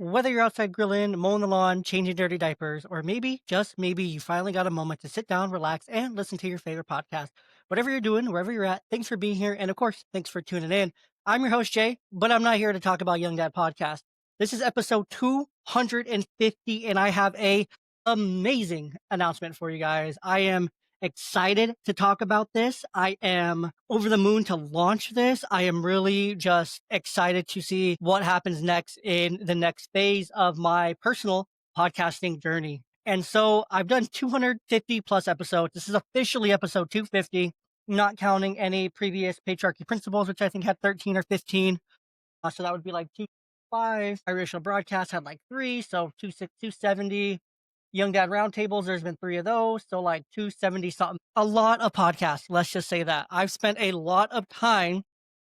Whether you're outside grilling, mowing the lawn, changing dirty diapers, or maybe, just maybe, you finally got a moment to sit down, relax, and listen to your favorite podcast. Whatever you're doing, wherever you're at, thanks for being here. And of course, thanks for tuning in. I'm your host, Jay, but I'm not here to talk about Young Dad Podcast. This is episode 250, and I have a amazing announcement for you guys. I am excited to talk about this. I am over the moon to launch this. I am really just excited to see what happens next in the next phase of my personal podcasting journey. And so I've done 250 plus episodes. This is officially episode 250, not counting any previous patriarchy principles, which I think had 13 or 15. So that would be like 205. My original broadcast had like three, so 270. Young Dad Roundtables, there's been three of those, so like 270 something. A lot of podcasts, let's just say that. I've spent a lot of time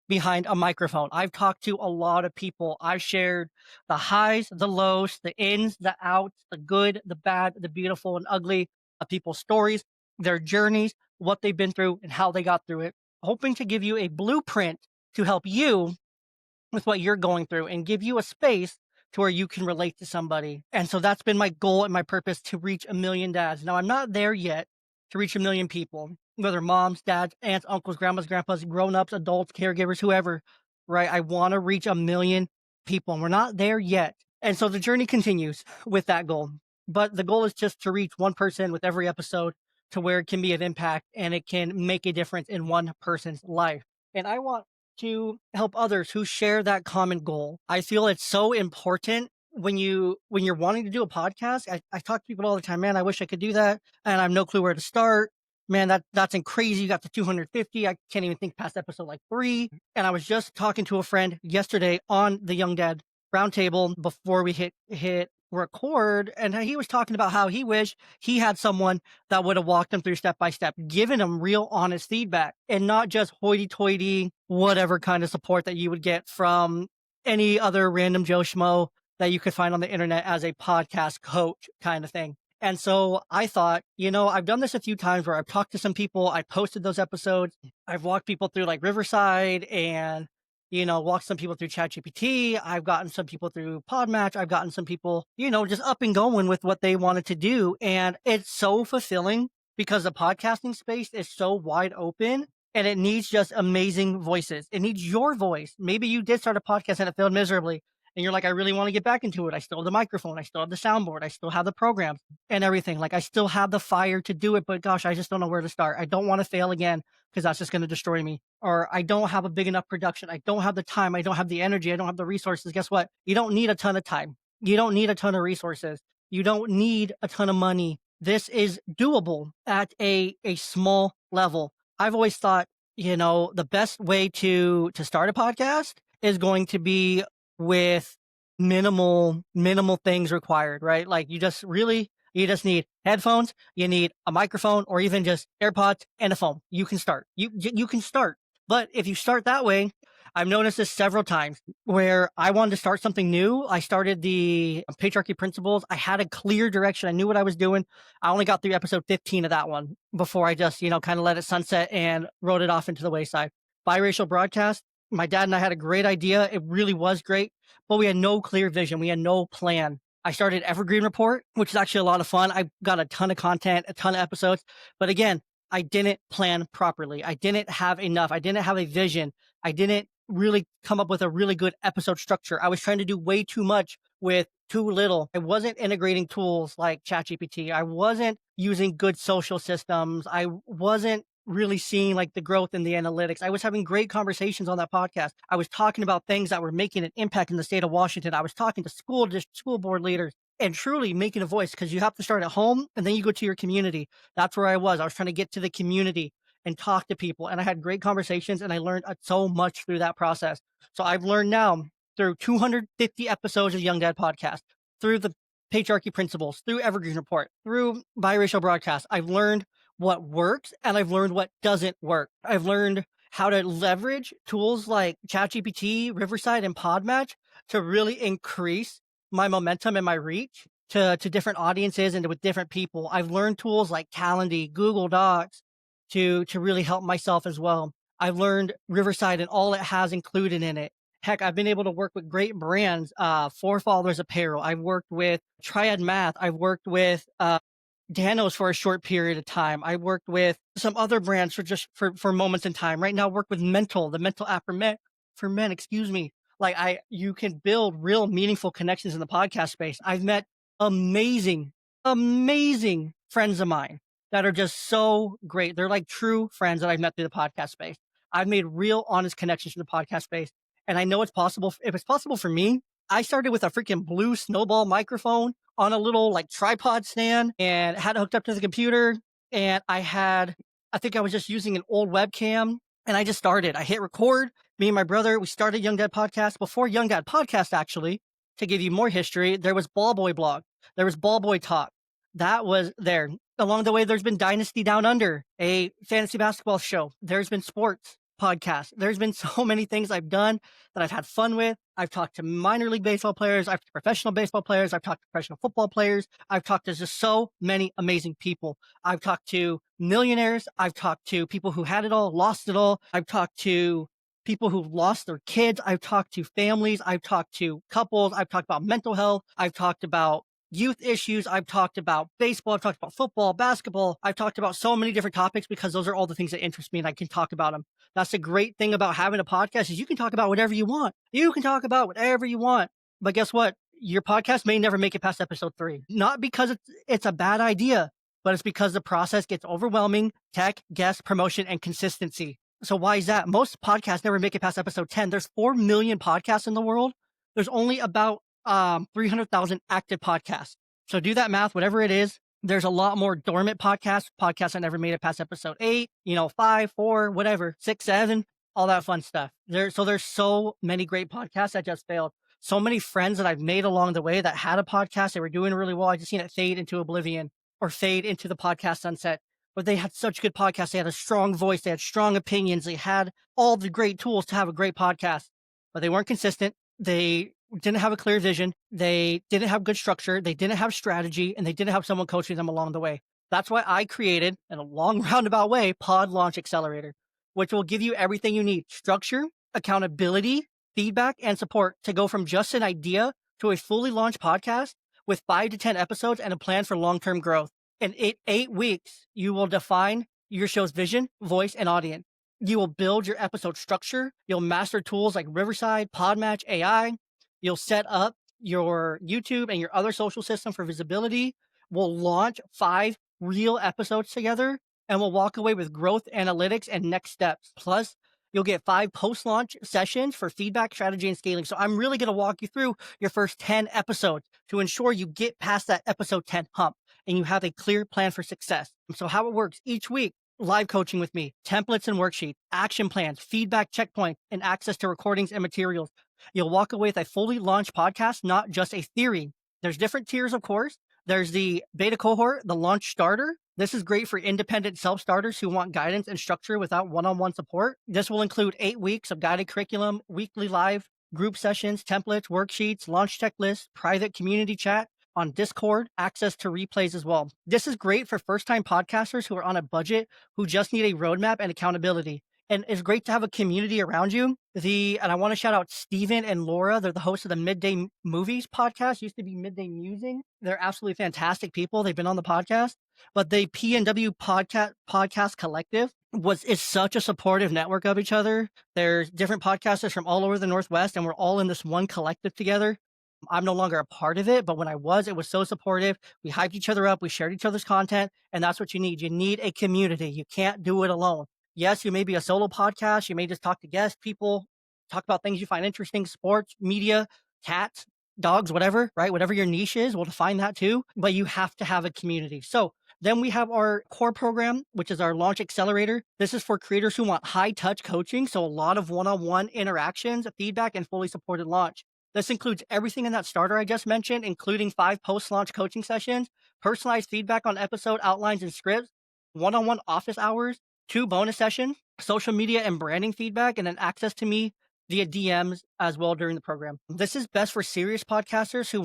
behind a microphone. I've talked to a lot of people. I've shared the highs, the lows, the ins, the outs, the good, the bad, the beautiful, and ugly of people's stories, their journeys, what they've been through, and how they got through it, hoping to give you a blueprint to help you with what you're going through and give you a space to where you can relate to somebody. And so that's been my goal and my purpose, to reach 1,000,000 dads. Now, I'm not there yet to reach 1,000,000 people, whether moms, dads, aunts, uncles, grandmas, grandpas, grown-ups, adults, caregivers, whoever, right? I want to reach 1,000,000 people, and we're not there yet. And so the journey continues with that goal. But the goal is just to reach one person with every episode, to where it can be an impact and it can make a difference in one person's life. And I want to help others who share that common goal. I feel it's so important when you're wanting to do a podcast. I talk to people all the time, man, I wish I could do that, and I have no clue where to start. Man, that's crazy. You got to 250. I can't even think past episode like 3. And I was just talking to a friend yesterday on the Young Dad Roundtable before we hit record, and he was talking about how he wished he had someone that would have walked him through step by step, given him real honest feedback, and not just hoity-toity whatever kind of support that you would get from any other random Joe Schmo that you could find on the internet as a podcast coach kind of thing. And so I thought, I've done this a few times where I've talked to some people, I posted those episodes, I've walked people through like Riverside, and walked some people through ChatGPT. I've gotten some people through Podmatch. I've gotten some people, just up and going with what they wanted to do. And it's so fulfilling because the podcasting space is so wide open, and it needs just amazing voices. It needs your voice. Maybe you did start a podcast and it failed miserably, and you're like, I really want to get back into it. I still have the microphone. I still have the soundboard. I still have the programs and everything. Like, I still have the fire to do it, but gosh, I just don't know where to start. I don't want to fail again, because that's just going to destroy me. Or I don't have a big enough production. I don't have the time. I don't have the energy. I don't have the resources. Guess what? You don't need a ton of time. You don't need a ton of resources. You don't need a ton of money. This is doable at a small level. I've always thought, the best way to start a podcast is going to be with minimal things required, right? Like, you just need headphones, you need a microphone, or even just AirPods and a phone. You can start. You can start. But if you start that way, I've noticed this several times where I wanted to start something new. I started the patriarchy principles. I had a clear direction. I knew what I was doing. I only got through episode 15 of that one before I just, kind of let it sunset and wrote it off into the wayside. Biracial broadcast. My dad and I had a great idea. It really was great, but we had no clear vision. We had no plan. I started Evergreen Report, which is actually a lot of fun. I got a ton of content, a ton of episodes, but again, I didn't plan properly. I didn't have enough. I didn't have a vision. I didn't really come up with a really good episode structure. I was trying to do way too much with too little. I wasn't integrating tools like ChatGPT. I wasn't using good social systems. I wasn't really seeing like the growth in the analytics. I was having great conversations on that podcast. I was talking about things that were making an impact in the state of Washington. I was talking to school board leaders and truly making a voice, because you have to start at home and then you go to your community. That's where I was. I was trying to get to the community and talk to people, and I had great conversations, and I learned so much through that process. So I've learned now through 250 episodes of Young Dad Podcast, through the patriarchy principles, through Evergreen Report, through biracial broadcast, I've learned what works and I've learned what doesn't work. I've learned how to leverage tools like ChatGPT, Riverside, and Podmatch to really increase my momentum and my reach to different audiences and with different people. I've learned tools like Calendly, Google Docs to really help myself as well. I've learned Riverside and all it has included in it, Heck, I've been able to work with great brands, Forefathers Apparel. I've worked with Triad Math. I've worked with Danos for a short period of time. I worked with some other brands for just for moments in time. Right now, I work with Mental, the mental app for men. Excuse me. Like you can build real meaningful connections in the podcast space. I've met amazing, amazing friends of mine that are just so great. They're like true friends that I've met through the podcast space. I've made real, honest connections in the podcast space, and I know it's possible. If it's possible for me, I started with a freaking blue snowball microphone on a little like tripod stand and had it hooked up to the computer. And I think I was just using an old webcam, and I just started. I hit record. Me and my brother, we started Young Dad Podcast. Before Young Dad Podcast, actually, to give you more history, there was Ball Boy Blog. There was Ball Boy Talk. That was there. Along the way, there's been Dynasty Down Under, a fantasy basketball show. There's been sports podcasts. There's been so many things I've done that I've had fun with. I've talked to minor league baseball players. I've talked to professional baseball players. I've talked to professional football players. I've talked to just so many amazing people. I've talked to millionaires. I've talked to people who had it all, lost it all. I've talked to people who lost their kids. I've talked to families. I've talked to couples. I've talked about mental health. I've talked about youth issues. I've talked about baseball. I've talked about football, basketball. I've talked about so many different topics because those are all the things that interest me and I can talk about them. That's the great thing about having a podcast is you can talk about whatever you want. You can talk about whatever you want. But guess what? Your podcast may never make it past episode 3. Not because it's a bad idea, but it's because the process gets overwhelming, tech, guest, promotion, and consistency. So why is that? Most podcasts never make it past episode 10. There's 4 million podcasts in the world. There's only about 300,000 active podcasts. So do that math, whatever it is. There's a lot more dormant podcasts that never made it past episode 8, 5, 4, whatever, 6, 7, all that fun stuff. There's so many great podcasts that just failed. So many friends that I've made along the way that had a podcast, they were doing really well. I just seen it fade into oblivion or fade into the podcast sunset. But they had such good podcasts. They had a strong voice. They had strong opinions. They had all the great tools to have a great podcast, but they weren't consistent. They didn't have a clear vision. They didn't have good structure. They didn't have strategy, and they didn't have someone coaching them along the way. That's why I created, in a long roundabout way, Pod Launch Accelerator, which will give you everything you need: structure, accountability, feedback, and support to go from just an idea to a fully launched podcast with 5 to 10 episodes and a plan for long-term growth. In 8 weeks, you will define your show's vision, voice, and audience. You will build your episode structure. You'll master tools like Riverside, Podmatch, AI. You'll set up your YouTube and your other social system for visibility. We'll launch 5 real episodes together, and we'll walk away with growth analytics and next steps. Plus, you'll get 5 post-launch sessions for feedback, strategy, and scaling. So I'm really going to walk you through your first 10 episodes to ensure you get past that episode 10 hump and you have a clear plan for success. So how it works each week: live coaching with me, templates and worksheets, action plans, feedback checkpoints, and access to recordings and materials. You'll walk away with a fully launched podcast, not just a theory. There's different tiers, of course. There's the beta cohort, the launch starter. This is great for independent self-starters who want guidance and structure without one-on-one support. This will include 8 weeks of guided curriculum, weekly live group sessions, templates, worksheets, launch checklists, private community chat on Discord, access to replays as well. This is great for first-time podcasters who are on a budget, who just need a roadmap and accountability. And it's great to have a community around you. And I want to shout out Steven and Laura. They're the hosts of the Midday Movies podcast. Used to be Midday Musing. They're absolutely fantastic people. They've been on the podcast. But the PNW podcast collective is such a supportive network of each other. There's different podcasters from all over the Northwest, and we're all in this one collective together. I'm no longer a part of it, but when I was, it was so supportive. We hyped each other up. We shared each other's content, and that's what you need. You need a community. You can't do it alone. Yes, you may be a solo podcast. You may just talk to guest people, talk about things you find interesting, sports, media, cats, dogs, whatever, right? Whatever your niche is, we'll define that too. But you have to have a community. So then we have our core program, which is our Launch Accelerator. This is for creators who want high-touch coaching, so a lot of one-on-one interactions, feedback, and fully supported launch. This includes everything in that starter I just mentioned, including 5 post-launch coaching sessions, personalized feedback on episode outlines and scripts, one-on-one office hours, 2 bonus sessions, social media and branding feedback, and then access to me via DMs as well during the program. This is best for serious podcasters who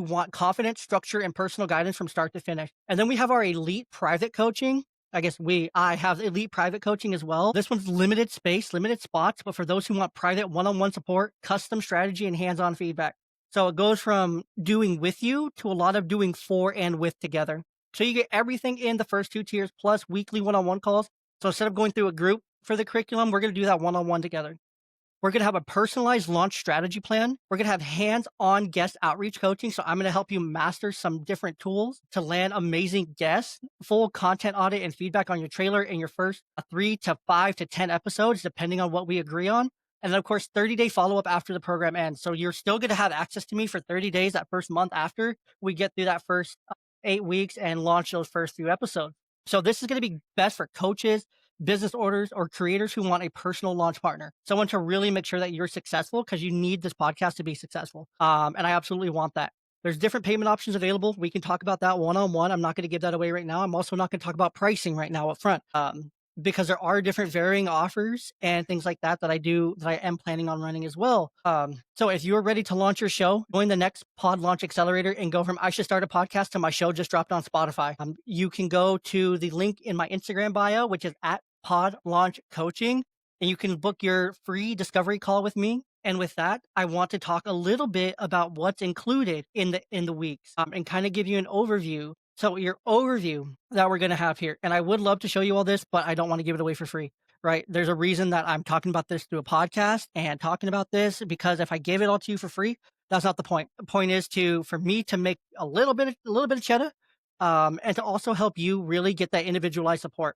want confidence, structure, and personal guidance from start to finish. And then we have our elite private coaching. I have elite private coaching as well. This one's limited space, limited spots, but for those who want private one-on-one support, custom strategy, and hands-on feedback. So it goes from doing with you to a lot of doing for and with together. So you get everything in the first 2 tiers plus weekly one-on-one calls. So instead of going through a group for the curriculum, we're going to do that one-on-one together. We're going to have a personalized launch strategy plan. We're going to have hands-on guest outreach coaching. So I'm going to help you master some different tools to land amazing guests, full content audit and feedback on your trailer in your first 3 to 5 to 10 episodes, depending on what we agree on. And then, of course, 30-day follow-up after the program ends. So you're still going to have access to me for 30 days, that first month after we get through that first 8 weeks and launch those first few episodes. So this is going to be best for coaches, business orders, or creators who want a personal launch partner, someone to really make sure that you're successful, because you need this podcast to be successful. And I absolutely want that. There's different payment options available. We can talk about that one-on-one. I'm not going to give that away right now. I'm also not going to talk about pricing right now up front, because there are different varying offers and things like that that I am planning on running as well. So if you're ready to launch your show, join the next Pod Launch Accelerator and go from I should start a podcast to my show just dropped on Spotify. You can go to the link in my Instagram bio, which is at Pod Launch Coaching, and you can book your free discovery call with me. And with that, I want to talk a little bit about what's included in the weeks, and kind of give you an overview. So your overview that we're going to have here, and I would love to show you all this, but I don't want to give it away for free, right? There's a reason that I'm talking about this through a podcast and talking about this, because if I gave it all to you for free, that's not the point. The point is for me to make a little bit of cheddar, and to also help you really get that individualized support.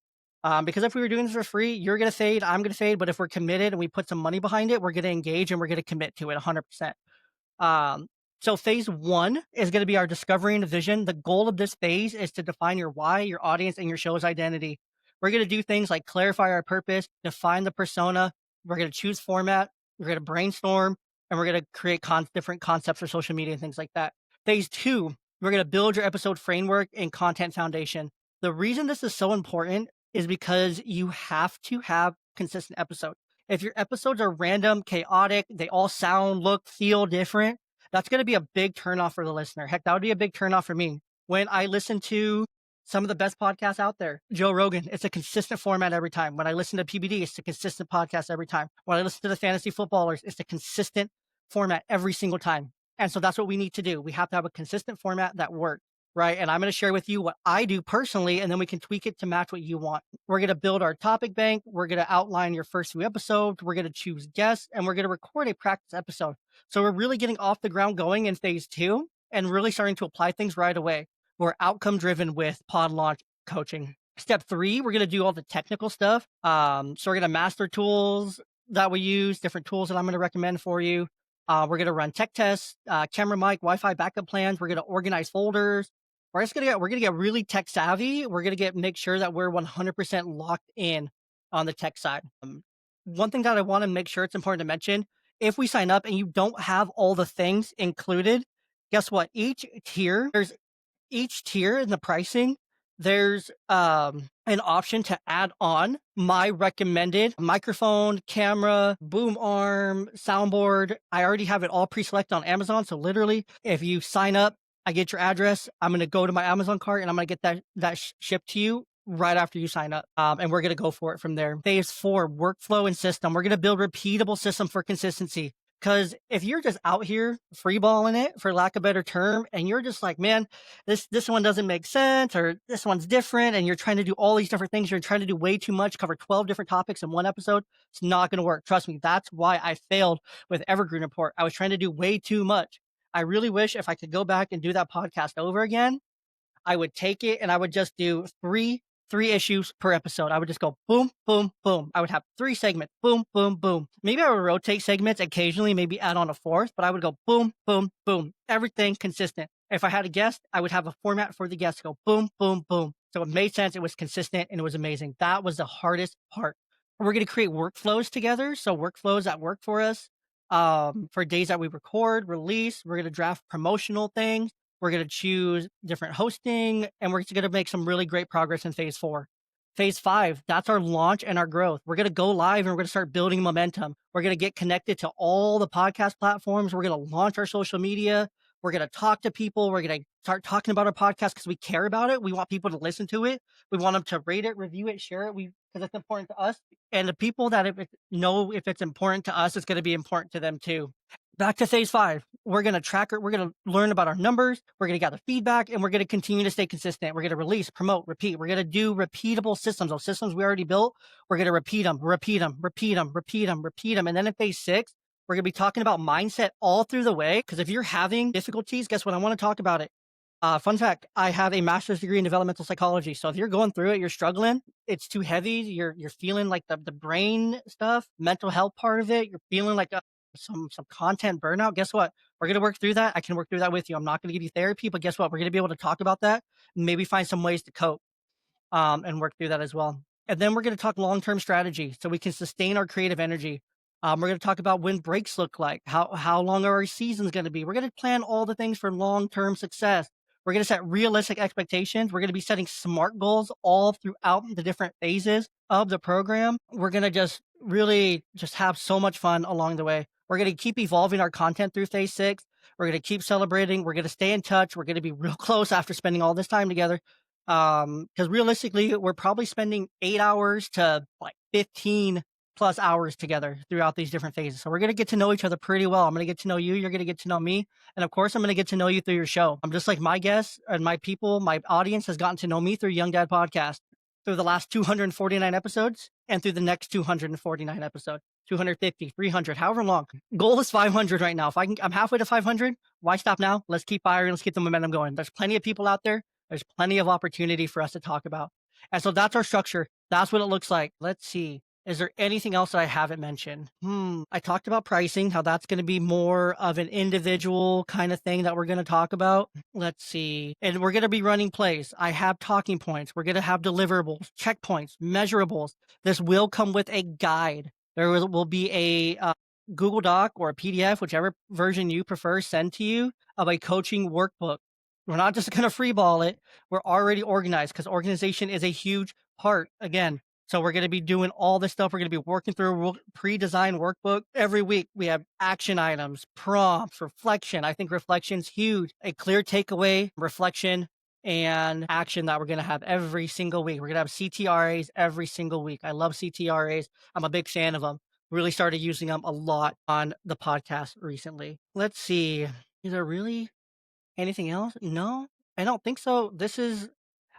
Because if we were doing this for free, you're going to fade, I'm going to fade. But if we're committed and we put some money behind it, we're going to engage and we're going to commit to it 100%. So phase 1 is going to be our discovering the vision. The goal of this phase is to define your why, your audience, and your show's identity. We're going to do things like clarify our purpose, define the persona. We're going to choose format. We're going to brainstorm, and we're going to create different concepts for social media and things like that. Phase 2, we're going to build your episode framework and content foundation. The reason this is so important is because you have to have consistent episodes. If your episodes are random, chaotic, they all sound, look, feel different, that's going to be a big turnoff for the listener. Heck, that would be a big turnoff for me. When I listen to some of the best podcasts out there, Joe Rogan, it's a consistent format every time. When I listen to PBD, it's a consistent podcast every time. When I listen to the fantasy footballers, it's a consistent format every single time. And so that's what we need to do. We have to have a consistent format that works. Right. And I'm going to share with you what I do personally, and then we can tweak it to match what you want. We're going to build our topic bank. We're going to outline your first few episodes. We're going to choose guests, and we're going to record a practice episode. So we're really getting off the ground going in phase 2 and really starting to apply things right away. We're outcome driven with Pod Launch Coaching. Step 3, we're going to do all the technical stuff. So we're going to master tools that we use, different tools that I'm going to recommend for you. We're going to run tech tests, camera, mic, Wi-Fi backup plans. We're going to organize folders. We're going to get really tech savvy. We're going to make sure that we're 100% locked in on the tech side. One thing that I want to make sure it's important to mention, if we sign up and you don't have all the things included, guess what? Each tier in the pricing, there's an option to add on my recommended microphone, camera, boom arm, soundboard. I already have it all pre-selected on Amazon. So literally, if you sign up, I get your address, I'm going to go to my Amazon cart and I'm going to get that shipped to you right after you sign up. And we're going to go for it from there. Phase 4, workflow and system. We're going to build repeatable system for consistency. Because if you're just out here freeballing it, for lack of a better term, and you're just like, man, this one doesn't make sense, or this one's different, and you're trying to do all these different things, you're trying to do way too much, cover 12 different topics in one episode, it's not going to work. Trust me, that's why I failed with Evergreen Report. I was trying to do way too much. I really wish if I could go back and do that podcast over again, I would take it and I would just do three issues per episode. I would just go boom, boom, boom. I would have 3 segments, boom, boom, boom. Maybe I would rotate segments occasionally, maybe add on a 4th, but I would go boom, boom, boom. Everything consistent. If I had a guest, I would have a format for the guest to go boom, boom, boom. So it made sense. It was consistent and it was amazing. That was the hardest part. We're going to create workflows together. So workflows that work for us. For days that we record, release, we're going to draft promotional things. We're going to choose different hosting, and we're going to make some really great progress in phase 4. Phase 5, that's our launch and our growth. We're going to go live and we're going to start building momentum. We're going to get connected to all the podcast platforms. We're going to launch our social media. We're going to talk to people. We're going to start talking about our podcast because we care about it. We want people to listen to it. We want them to rate it, review it, share it. Because it's important to us. And the people that know if it's important to us, it's going to be important to them too. Back to phase 5. We're going to track it. We're going to learn about our numbers. We're going to gather feedback, and we're going to continue to stay consistent. We're going to release, promote, repeat. We're going to do repeatable systems. Those systems we already built, we're going to repeat them. And then in phase 6, we're going to be talking about mindset all through the way. Because if you're having difficulties, guess what? I want to talk about it. Fun fact, I have a master's degree in developmental psychology. So if you're going through it, you're struggling, it's too heavy, you're feeling like the brain stuff, mental health part of it, you're feeling like some content burnout. Guess what? We're going to work through that. I can work through that with you. I'm not going to give you therapy, but guess what? We're going to be able to talk about that and maybe find some ways to cope and work through that as well. And then we're going to talk long-term strategy so we can sustain our creative energy. We're going to talk about when breaks look like, how long are our seasons going to be. We're going to plan all the things for long-term success. We're going to set realistic expectations. We're going to be setting SMART goals all throughout the different phases of the program. We're going to just really just have so much fun along the way. We're going to keep evolving our content through phase 6. We're going to keep celebrating. We're going to stay in touch. We're going to be real close after spending all this time together. Because realistically, we're probably spending 8 hours to like 15 plus hours together throughout these different phases. So we're going to get to know each other pretty well. I'm going to get to know you. You're going to get to know me. And of course, I'm going to get to know you through your show. I'm just like my guests and my people, my audience has gotten to know me through Young Dad Podcast, through the last 249 episodes and through the next 249 episodes, 250, 300, however long. Goal is 500 right now. If I'm halfway to 500, why stop now? Let's keep firing. Let's keep the momentum going. There's plenty of people out there. There's plenty of opportunity for us to talk about. And so that's our structure. That's what it looks like. Let's see. Is there anything else that I haven't mentioned? I talked about pricing, how that's going to be more of an individual kind of thing that we're going to talk about. Let's see. And we're going to be running plays. I have talking points. We're going to have deliverables, checkpoints, measurables. This will come with a guide. There will be a Google Doc or a PDF, whichever version you prefer, sent to you of a coaching workbook. We're not just going to freeball it. We're already organized because organization is a huge part. Again, so we're going to be doing all this stuff. We're going to be working through a pre-designed workbook every week. We have action items, prompts, reflection. I think reflection's huge. A clear takeaway, reflection, and action that we're going to have every single week. We're going to have CTRAs every single week. I love CTRAs. I'm a big fan of them. Really started using them a lot on the podcast recently. Let's see. Is there really anything else? No, I don't think so. This is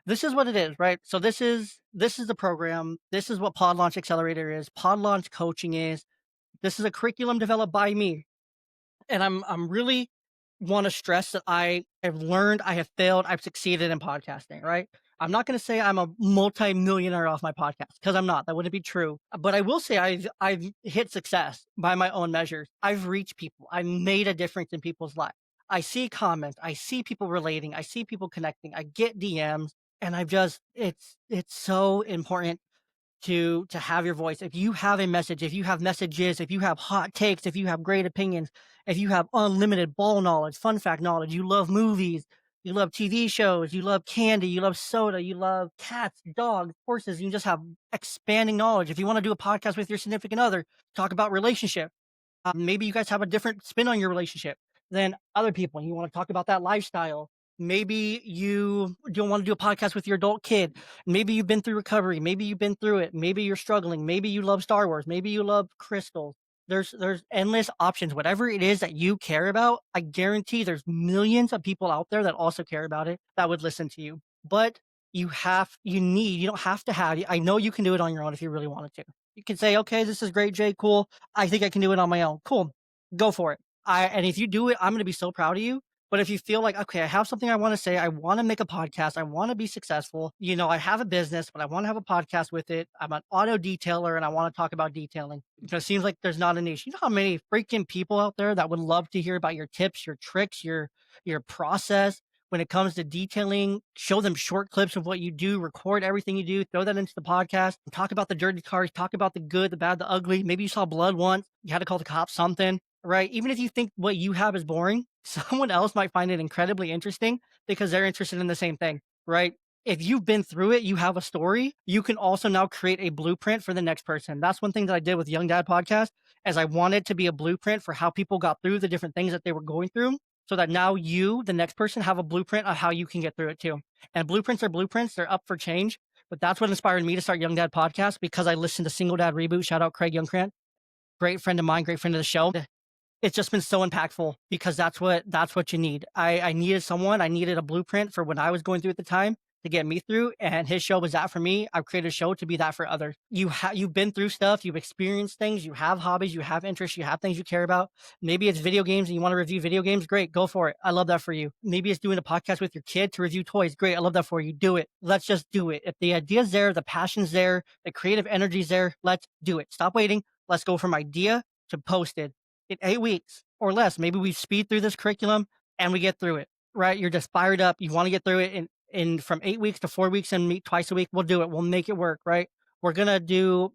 what it is, right? So this is the program. This is what Pod Launch Accelerator is. Pod Launch Coaching is. This is a curriculum developed by me. And I'm really want to stress that I have learned, I have failed, I've succeeded in podcasting, right? I'm not going to say I'm a multi-millionaire off my podcast because I'm not. That wouldn't be true. But I will say I've hit success by my own measures. I've reached people. I've made a difference in people's lives. I see comments. I see people relating. I see people connecting. I get DMs. And it's so important to have your voice. If you have a message, if you have messages, if you have hot takes, if you have great opinions, if you have unlimited ball knowledge, fun fact knowledge, you love movies, you love TV shows, you love candy, you love soda, you love cats, dogs, horses, you just have expanding knowledge. If you want to do a podcast with your significant other, talk about relationship. Maybe you guys have a different spin on your relationship than other people. You want to talk about that lifestyle. Maybe you don't want to do a podcast with your adult kid. Maybe you've been through recovery. Maybe you've been through it. Maybe you're struggling. Maybe you love Star Wars. Maybe you love crystals. There's endless options. Whatever it is that you care about, I guarantee there's millions of people out there that also care about it that would listen to you. But you don't have to have, I know you can do it on your own if you really wanted to. You can say, okay, this is great, Jay. Cool. I think I can do it on my own. Cool. Go for it. And if you do it, I'm going to be so proud of you. But if you feel like, okay, I have something I want to say, I want to make a podcast, I want to be successful, I have a business, but I want to have a podcast with it. I'm an auto detailer and I want to talk about detailing. It seems like there's not a niche. You know how many freaking people out there that would love to hear about your tips, your tricks, your process when it comes to detailing? Show them short clips of what you do, record everything you do, throw that into the podcast, talk about the dirty cars, talk about the good, the bad, the ugly. Maybe you saw blood once, you had to call the cops, something. Right? Even if you think what you have is boring, someone else might find it incredibly interesting because they're interested in the same thing, right? If you've been through it, you have a story, you can also now create a blueprint for the next person. That's one thing that I did with Young Dad Podcast, as I wanted to be a blueprint for how people got through the different things that they were going through. so that now you, the next person, have a blueprint of how you can get through it too. And blueprints are blueprints, they're up for change. But that's what inspired me to start Young Dad Podcast, because I listened to Single Dad Reboot. Shout out Craig Youngcrant, great friend of mine, great friend of the show. It's just been so impactful, because that's what you need. I needed someone, I needed a blueprint for when I was going through at the time to get me through, and his show was that for me. I've created a show to be that for others. You've been through stuff, you've experienced things, you have hobbies, you have interests, you have things you care about. Maybe it's video games and you want to review video games. Great, go for it. I love that for you. Maybe it's doing a podcast with your kid to review toys. Great, I love that for you. Do it. Let's just do it. If the idea's there, the passion's there, the creative energy's there, let's do it. Stop waiting. Let's go from idea to posted in 8 weeks or less. Maybe we speed through this curriculum and we get through it, right? You're just fired up. You want to get through it in from 8 weeks to 4 weeks and meet twice a week. We'll do it. We'll make it work, right? We're going to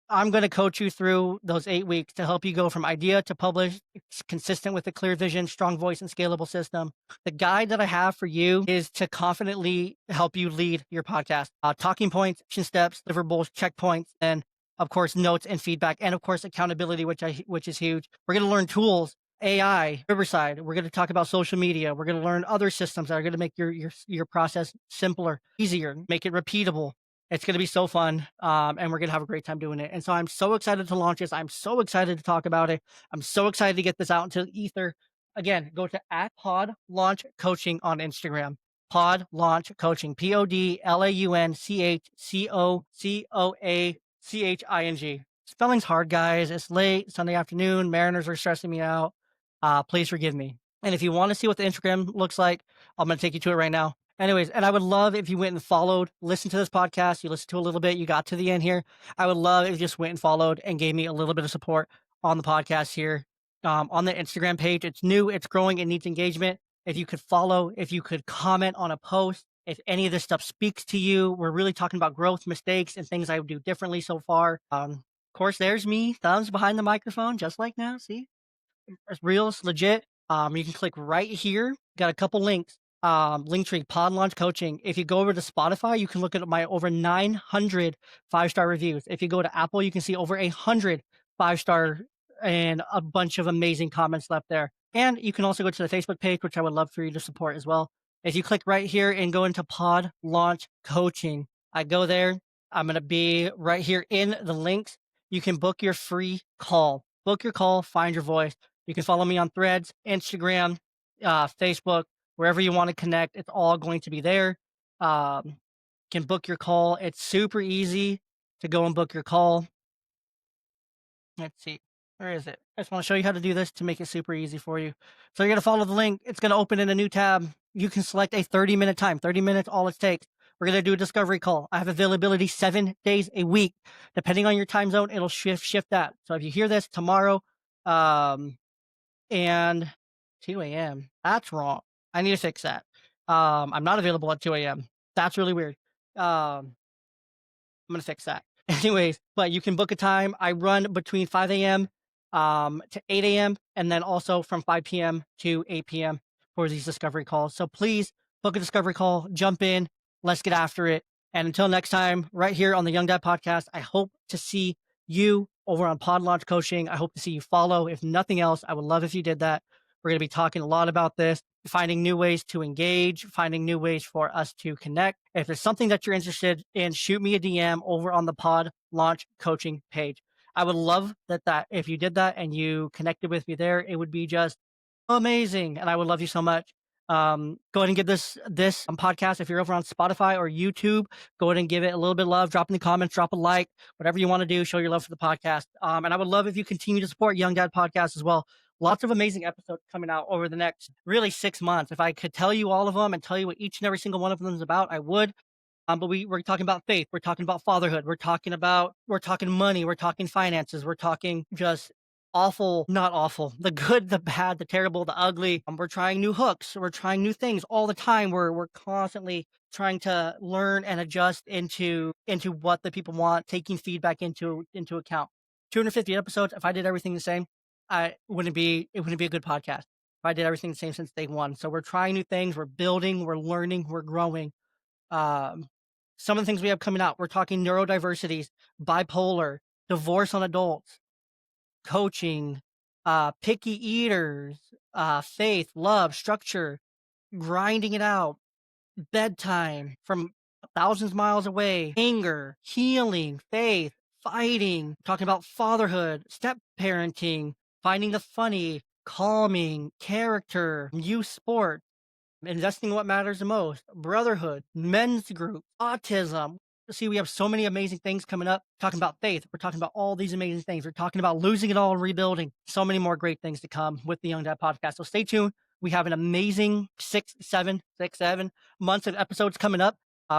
I'm going to coach you through those 8 weeks to help you go from idea to publish. It's consistent with a clear vision, strong voice, and scalable system. The guide that I have for you is to confidently help you lead your podcast. Talking points, action steps, deliverables, checkpoints, and of course, notes and feedback, and of course, accountability, which is huge. We're going to learn tools, AI, Riverside. We're going to talk about social media. We're going to learn other systems that are going to make your process simpler, easier, make it repeatable. It's going to be so fun, and we're going to have a great time doing it. And so I'm so excited to launch this. I'm so excited to talk about it. I'm so excited to get this out into the ether. Again, go to @Pod Launch Coaching on Instagram. Pod Launch Coaching. PodLaunchCoaching. Spelling's hard, guys. It's late, Sunday afternoon. Mariners are stressing me out. Please forgive me. And if you want to see what the Instagram looks like, I'm going to take you to it right now. Anyways, and I would love if you went and followed, listened to this podcast, you listened to a little bit, you got to the end here. I would love if you just went and followed and gave me a little bit of support on the podcast here, on the Instagram page. It's new, it's growing, it needs engagement. If you could follow, if you could comment on a post, if any of this stuff speaks to you, we're really talking about growth, mistakes, and things I would do differently so far. Of course, there's me, thumbs behind the microphone, just like now. See, it's real, it's legit. You can click right here. Got a couple links. Linktree, Pod Launch Coaching. If you go over to Spotify, you can look at my over 900 5-star reviews. If you go to Apple, you can see over 100 5-star and a bunch of amazing comments left there. And you can also go to the Facebook page, which I would love for you to support as well. If you click right here and go into Pod Launch Coaching, I go there. I'm going to be right here in the links. You can book your free call. Book your call, find your voice. You can follow me on Threads, Instagram, Facebook, wherever you want to connect. It's all going to be there. You can book your call. It's super easy to go and book your call. Let's see. Where is it? I just want to show you how to do this to make it super easy for you. So you're going to follow the link. It's going to open in a new tab. You can select a 30-minute time. 30 minutes, all it takes. We're going to do a discovery call. I have availability 7 days a week. Depending on your time zone, it'll shift that. So if you hear this tomorrow, and 2 a.m. That's wrong. I need to fix that. I'm not available at 2 a.m. That's really weird. I'm going to fix that. Anyways, but you can book a time. I run between 5 a.m. To 8 a.m. and then also from 5 p.m. to 8 p.m. for these discovery calls. So please book a discovery call, jump in, let's get after it. And until next time, right here on the Young Dad Podcast, I hope to see you over on Pod Launch Coaching. I hope to see you follow. If nothing else, I would love if you did that. We're going to be talking a lot about this, finding new ways to engage, finding new ways for us to connect. If there's something that you're interested in, shoot me a DM over on the Pod Launch Coaching page. I would love that if you did that and you connected with me there, it would be just amazing. And I would love you so much. Go ahead and give this podcast, if you're over on Spotify or YouTube, go ahead and give it a little bit of love, drop in the comments, drop a like, whatever you want to do, show your love for the podcast. And I would love if you continue to support Young Dad Podcast as well. Lots of amazing episodes coming out over the next really 6 months. If I could tell you all of them and tell you what each and every single one of them is about, I would. But we're talking about faith. We're talking about fatherhood. We're talking money. We're talking finances. We're talking just not awful, the good, the bad, the terrible, the ugly. We're trying new hooks. We're trying new things all the time. We're constantly trying to learn and adjust into what the people want, taking feedback into account. 250 episodes. If I did everything the same, it wouldn't be a good podcast. If I did everything the same since day one. So we're trying new things. We're building. We're learning. We're growing. Some of the things we have coming out, we're talking neurodiversities, bipolar, divorce on adults, coaching, picky eaters, faith, love, structure, grinding it out, bedtime from thousands of miles away, anger, healing, faith, fighting, talking about fatherhood, step parenting, finding the funny, calming, character, youth sport, investing in what matters the most, brotherhood, men's group, autism. See, we have so many amazing things coming up. Talking about faith, we're talking about all these amazing things. We're talking about losing it all and rebuilding. So many more great things to come with the Young Dad podcast. So stay tuned. We have an amazing 7 months of episodes coming up.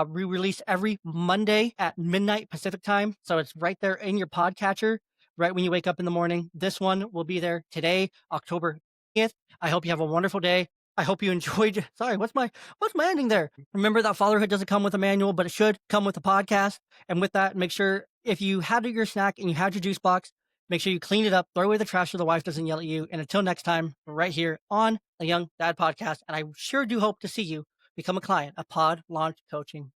We release every Monday at midnight Pacific time. So it's right there in your podcatcher, right when you wake up in the morning. This one will be there today, October 20th. I hope you have a wonderful day. I hope you enjoyed. Sorry, what's my ending there? Remember that fatherhood doesn't come with a manual, but it should come with a podcast. And with that, make sure if you had your snack and you had your juice box, make sure you clean it up, throw away the trash so the wife doesn't yell at you. And until next time, right here on the Young Dad Podcast. And I sure do hope to see you become a client of Pod Launch Coaching.